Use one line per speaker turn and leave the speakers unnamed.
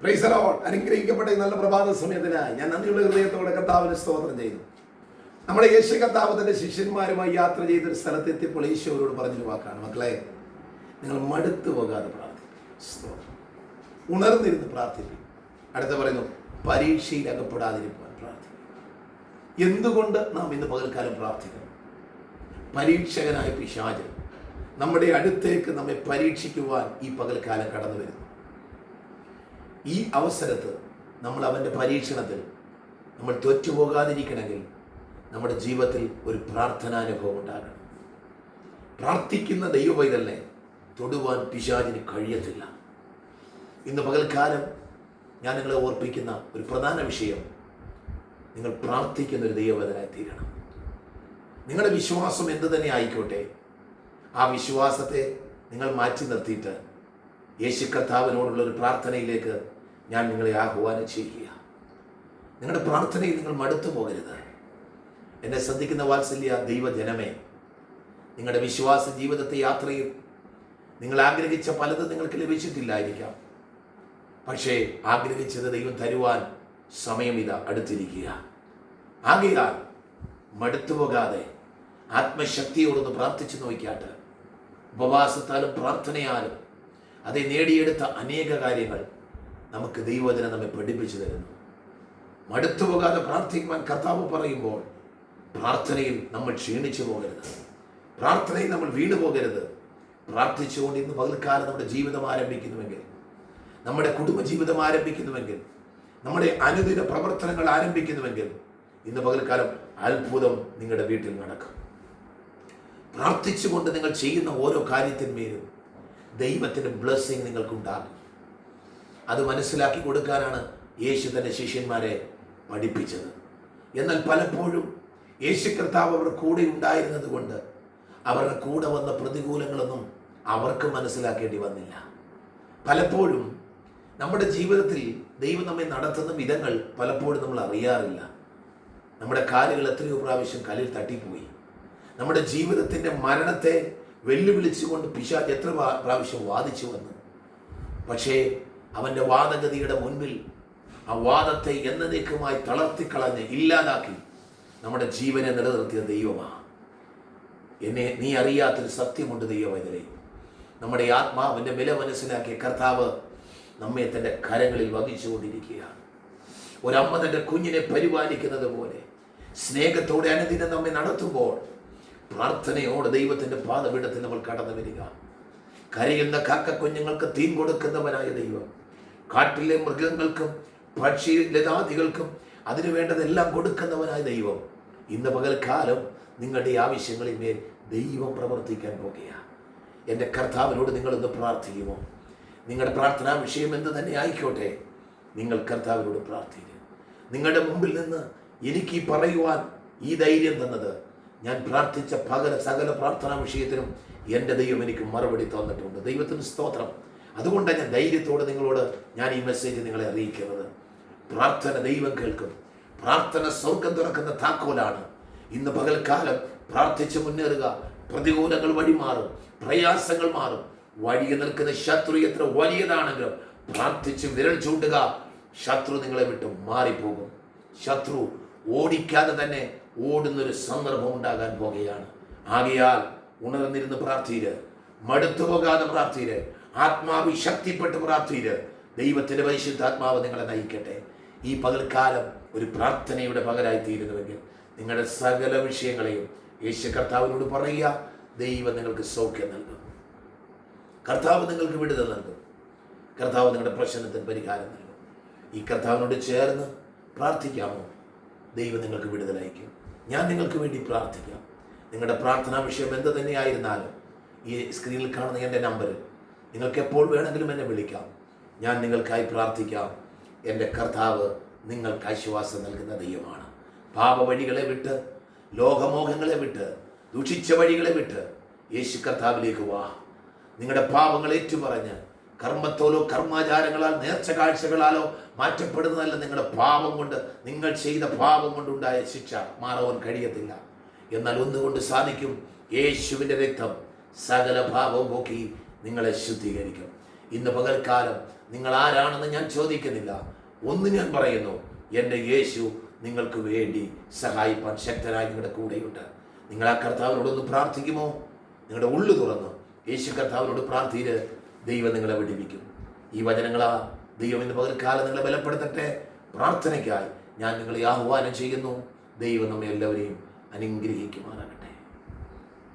Praise the Lord. അനുഗ്രഹിക്കപ്പെട്ട ഈ നല്ല പ്രഭാത സമയത്തിന് ഞാൻ നന്ദിയുള്ള ഹൃദയത്തോടെ കർത്താവിന് സ്തോത്രം ചെയ്യുന്നു. നമ്മുടെ യേശു കർത്താവ് തന്റെ ശിഷ്യന്മാരുമായി യാത്ര ചെയ്തൊരു സ്ഥലത്തെത്തിയപ്പോൾ യേശു അവരോട് പറഞ്ഞൊരു വാക്കാണ്, മക്കളെ, നിങ്ങൾ മടുത്തു പോകാതെ പ്രാർത്ഥിക്കും, ഉണർന്നിരുന്ന് പ്രാർത്ഥിക്കും. അടുത്ത പറയുന്നു, പരീക്ഷയിൽ അകപ്പെടാതിരിക്കാൻ പ്രാർത്ഥിക്കും. എന്തുകൊണ്ട് നാം ഇന്ന് പകൽക്കാലം പ്രാർത്ഥിക്കണം? പരീക്ഷകനായ പിശാച് നമ്മുടെ അടുത്തേക്ക് നമ്മെ പരീക്ഷിക്കുവാൻ ഈ പകൽക്കാലം കടന്നു വരുന്നു. ഈ അവസരത്ത് നമ്മൾ അവൻ്റെ പരീക്ഷണത്തിൽ നമ്മൾ തോറ്റുപോകാതിരിക്കണമെങ്കിൽ നമ്മുടെ ജീവിതത്തിൽ ഒരു പ്രാർത്ഥനാനുഭവം ഉണ്ടാകണം. പ്രാർത്ഥിക്കുന്ന ദൈവപൈതലിനെ തൊടുവാൻ പിശാചിന് കഴിയത്തില്ല. ഇന്ന് പകൽക്കാലം ഞാൻ നിങ്ങളെ ഓർപ്പിക്കുന്ന ഒരു പ്രധാന വിഷയം, നിങ്ങൾ പ്രാർത്ഥിക്കുന്ന ഒരു ദൈവപൈതലായി തീരണം. നിങ്ങളുടെ വിശ്വാസം എന്ത് തന്നെ ആയിക്കോട്ടെ, ആ വിശ്വാസത്തെ നിങ്ങൾ മാറ്റി നിർത്തിയിട്ട് യേശു കർത്താവിനോടുള്ള ഒരു പ്രാർത്ഥനയിലേക്ക് ഞാൻ നിങ്ങളെ ആഹ്വാനം ചെയ്യുക. നിങ്ങളുടെ പ്രാർത്ഥനയിൽ നിങ്ങൾ മടുത്തു പോകരുത്. എന്നെ ശ്രദ്ധിക്കുന്ന വാത്സല്യ ദൈവജനമേ, നിങ്ങളുടെ വിശ്വാസ ജീവിതത്തെ യാത്രയിൽ നിങ്ങൾ ആഗ്രഹിച്ച പലതും നിങ്ങൾക്ക് ലഭിച്ചിട്ടില്ലായിരിക്കാം. പക്ഷേ ആഗ്രഹിച്ചത് ദൈവം തരുവാൻ സമയം ഇതാ അടുത്തിരിക്കുക. ആകയാൽ മടുത്തു പോകാതെ ആത്മശക്തിയോടൊന്ന് പ്രാർത്ഥിച്ചു നോക്കിയാട്ട്. ഉപവാസത്താലും പ്രാർത്ഥനയാലും அதை നേടിയെടുത്ത അനേക കാര്യങ്ങൾ നമുക്ക് ദൈവവചനം നമ്മെ പഠിപ്പിച്ചു തരുന്നു. മടുത്തു പോകാതെ പ്രാർത്ഥിക്കുവാൻ കർത്താവ് പറയുമ്പോൾ പ്രാർത്ഥനയിൽ നമ്മൾ ക്ഷീണിച്ചു പോകരുത്, പ്രാർത്ഥനയിൽ നമ്മൾ വീണു പോകരുത്. പ്രാർത്ഥിച്ചുകൊണ്ട് ഇന്ന് പകൽക്കാലം നമ്മുടെ ജീവിതം ആരംഭിക്കുന്നുവെങ്കിൽ, നമ്മുടെ കുടുംബജീവിതം ആരംഭിക്കുന്നുവെങ്കിൽ, നമ്മുടെ അനുദിന പ്രവർത്തനങ്ങൾ ആരംഭിക്കുന്നുവെങ്കിൽ, ഇന്ന് പകൽക്കാലം അത്ഭുതം നിങ്ങളുടെ വീട്ടിൽ നടക്കും. പ്രാർത്ഥിച്ചുകൊണ്ട് നിങ്ങൾ ചെയ്യുന്ന ഓരോ കാര്യത്തിന്മേലും ദൈവത്തിൻ്റെ ബ്ലെസ്സിങ് നിങ്ങൾക്കുണ്ടാകും. അത് മനസ്സിലാക്കി കൊടുക്കാനാണ് യേശു തൻ്റെ ശിഷ്യന്മാരെ പഠിപ്പിച്ചത്. എന്നാൽ പലപ്പോഴും യേശു കർത്താവ് അവരുടെ കൂടെ ഉണ്ടായിരുന്നത് കൊണ്ട് അവരുടെ കൂടെ വന്ന പ്രതികൂലങ്ങളൊന്നും അവർക്ക് മനസ്സിലാക്കേണ്ടി വന്നില്ല. പലപ്പോഴും നമ്മുടെ ജീവിതത്തിൽ ദൈവം നമ്മെ നടത്തുന്ന വിധങ്ങൾ പലപ്പോഴും നമ്മൾ അറിയാറില്ല. നമ്മുടെ കാലുകൾ എത്രയോ പ്രാവശ്യം കല്ലിൽ തട്ടിപ്പോയി. നമ്മുടെ ജീവിതത്തിൻ്റെ മരണത്തെ വെല്ലുവിളിച്ചുകൊണ്ട് പിശാച് എത്ര പ്രാവശ്യം വാദിച്ചു വന്നു. പക്ഷേ അവൻ്റെ വാദഗതിയുടെ മുൻപിൽ ആ വാദത്തെ എന്നേക്കുമായി തളർത്തിക്കളഞ്ഞ് ഇല്ലാതാക്കി നമ്മുടെ ജീവനെ നിലനിർത്തിയ ദൈവമാണ്. നീ അറിയാത്തൊരു സത്യമുണ്ട് ദൈവവൈതലേ. നമ്മുടെ ആത്മാവിൻ്റെ വില മനസ്സിലാക്കിയ കർത്താവ് നമ്മെ തൻ്റെ കരങ്ങളിൽ വഹിച്ചുകൊണ്ടിരിക്കുകയാണ്. ഒരമ്മ തൻ്റെ കുഞ്ഞിനെ പരിപാലിക്കുന്നത് പോലെ സ്നേഹത്തോടെ അനുദിനം നമ്മെ നടത്തുമ്പോൾ പ്രാർത്ഥനയോടെ ദൈവത്തിൻ്റെ പാദപീഠത്തിൽ നമ്മൾ കടന്നു വരിക. കരയുന്ന കാക്കക്കുഞ്ഞുങ്ങൾക്ക് തീൻ കൊടുക്കുന്നവനായ ദൈവം, കാട്ടിലെ മൃഗങ്ങൾക്കും പക്ഷി ലതാദികൾക്കും അതിനു വേണ്ടതെല്ലാം കൊടുക്കുന്നവനായ ദൈവം ഇന്ന് പകൽക്കാലം നിങ്ങളുടെ ആവശ്യങ്ങളിൽ മേൽ ദൈവം പ്രവർത്തിക്കാൻ പോകുകയാണ്. എൻ്റെ കർത്താവിനോട് നിങ്ങളൊന്ന് പ്രാർത്ഥിക്കുമോ? നിങ്ങളുടെ പ്രാർത്ഥനാ വിഷയം എന്ത് തന്നെ ആയിക്കോട്ടെ, നിങ്ങൾ കർത്താവിനോട് പ്രാർത്ഥിക്കുക. നിങ്ങളുടെ മുമ്പിൽ നിന്ന് എനിക്ക് പറയുവാൻ ഈ ധൈര്യം തന്നത്, ഞാൻ പ്രാർത്ഥിച്ച സകല പ്രാർത്ഥനാ വിഷയത്തിനും എൻ്റെ ദൈവം എനിക്ക് മറുപടി തന്നിട്ടുണ്ട്. ദൈവത്തിന് സ്തോത്രം. അതുകൊണ്ടാണ് ഞാൻ ധൈര്യത്തോടെ നിങ്ങളോട് ഞാൻ ഈ മെസ്സേജ് നിങ്ങളെ അറിയിക്കുന്നത്. പ്രാർത്ഥന ദൈവം കേൾക്കും. പ്രാർത്ഥന സ്വർഗം തുറക്കുന്ന താക്കോലാണ്. ഇന്ന് പകൽക്കാലം പ്രാർത്ഥിച്ച് മുന്നേറുക. പ്രതികൂലങ്ങൾ വഴിമാറും, പ്രയാസങ്ങൾ മാറും. വഴിയെ നിൽക്കുന്ന ശത്രു എത്ര വലിയതാണെങ്കിലും പ്രാർത്ഥിച്ച് വിരൽ ചൂണ്ടുക. ശത്രു നിങ്ങളെ വിട്ട് മാറിപ്പോകും. ശത്രു ഓടിക്കാതെ തന്നെ ഓടുന്നൊരു സന്ദർഭം ഉണ്ടാകാൻ പോകുകയാണ്. ആകയാൽ ഉണർന്നിരുന്ന് പ്രാർത്ഥിര്, മടുത്തു പോകാതെ പ്രാർത്ഥിര്, ആത്മാവി ശക്തിപ്പെട്ട് പ്രാർത്ഥിര്. ദൈവത്തിൻ്റെ പരിശുദ്ധാത്മാവ് നിങ്ങളെ നയിക്കട്ടെ. ഈ പകൽക്കാലം ഒരു പ്രാർത്ഥനയുടെ പകലായി തീരുന്നുവെങ്കിൽ നിങ്ങളുടെ സകല വിഷയങ്ങളെയും യേശു കർത്താവിനോട് പറയുക. ദൈവം നിങ്ങൾക്ക് സൗഖ്യം നൽകും. കർത്താവ് നിങ്ങൾക്ക് വിടുതൽ നൽകും. കർത്താവ് നിങ്ങളുടെ പ്രശ്നത്തിന് പരിഹാരം നൽകും. ഈ കർത്താവിനോട് ചേർന്ന് പ്രാർത്ഥിക്കാമോ? ദൈവം നിങ്ങൾക്ക് വിടുതലയക്കും. ഞാൻ നിങ്ങൾക്ക് വേണ്ടി പ്രാർത്ഥിക്കാം. നിങ്ങളുടെ പ്രാർത്ഥനാ വിഷയം എന്ത് തന്നെയായിരുന്നാലും ഈ സ്ക്രീനിൽ കാണുന്ന എൻ്റെ നമ്പറിൽ നിങ്ങൾക്ക് എപ്പോൾ വേണമെങ്കിലും എന്നെ വിളിക്കാം. ഞാൻ നിങ്ങൾക്കായി പ്രാർത്ഥിക്കാം. എൻ്റെ കർത്താവ് നിങ്ങൾക്ക് ആശ്വാസം നൽകുന്ന ദൈവമാണ്. പാപവഴികളെ വിട്ട്, ലോകമോഹങ്ങളെ വിട്ട്, ദുഷിച്ച വഴികളെ വിട്ട് യേശു കർത്താവിലേക്ക് വാ. നിങ്ങളുടെ പാപങ്ങൾ ഏറ്റുപറഞ്ഞ് കർമ്മത്തോലോ കർമാചാരങ്ങളാൽ നേർച്ച കാഴ്ചകളാലോ മാറ്റപ്പെടുന്നതല്ല. നിങ്ങളുടെ പാപം കൊണ്ട്, നിങ്ങൾ ചെയ്ത പാപം കൊണ്ടുണ്ടായ ശിക്ഷ മാറാൻ കഴിയത്തില്ല. എന്നാൽ ഒന്നുകൊണ്ട് സാധിക്കും, യേശുവിൻ്റെ രക്തം സകല പാപവും പോക്കി നിങ്ങളെ ശുദ്ധീകരിക്കും. ഇന്ന് പകൽക്കാലം നിങ്ങൾ ആരാണെന്ന് ഞാൻ ചോദിക്കുന്നില്ല. ഒന്ന് ഞാൻ പറയുന്നു, എൻ്റെ യേശു നിങ്ങൾക്ക് വേണ്ടി സഹായിപ്പാൻ ശക്തനായി നിങ്ങളുടെ കൂടെയുണ്ട്. നിങ്ങൾ ആ കർത്താവിനോടൊന്ന് പ്രാർത്ഥിക്കുമോ? നിങ്ങളുടെ ഉള്ളു തുറന്ന് യേശു കർത്താവിനോട് പ്രാർത്ഥിച്ച് ദൈവം നിങ്ങളെ വിടുവിക്കും. ഈ വചനങ്ങളാ ദൈവം ഇന്ന് പകൽക്കാലം നിങ്ങളെ ബലപ്പെടുത്തട്ടെ. പ്രാർത്ഥനയ്ക്കായി ഞാൻ നിങ്ങളെ ആഹ്വാനം ചെയ്യുന്നു. ദൈവം നമ്മെ എല്ലാവരെയും അനുഗ്രഹിക്കുമാറാകട്ടെ.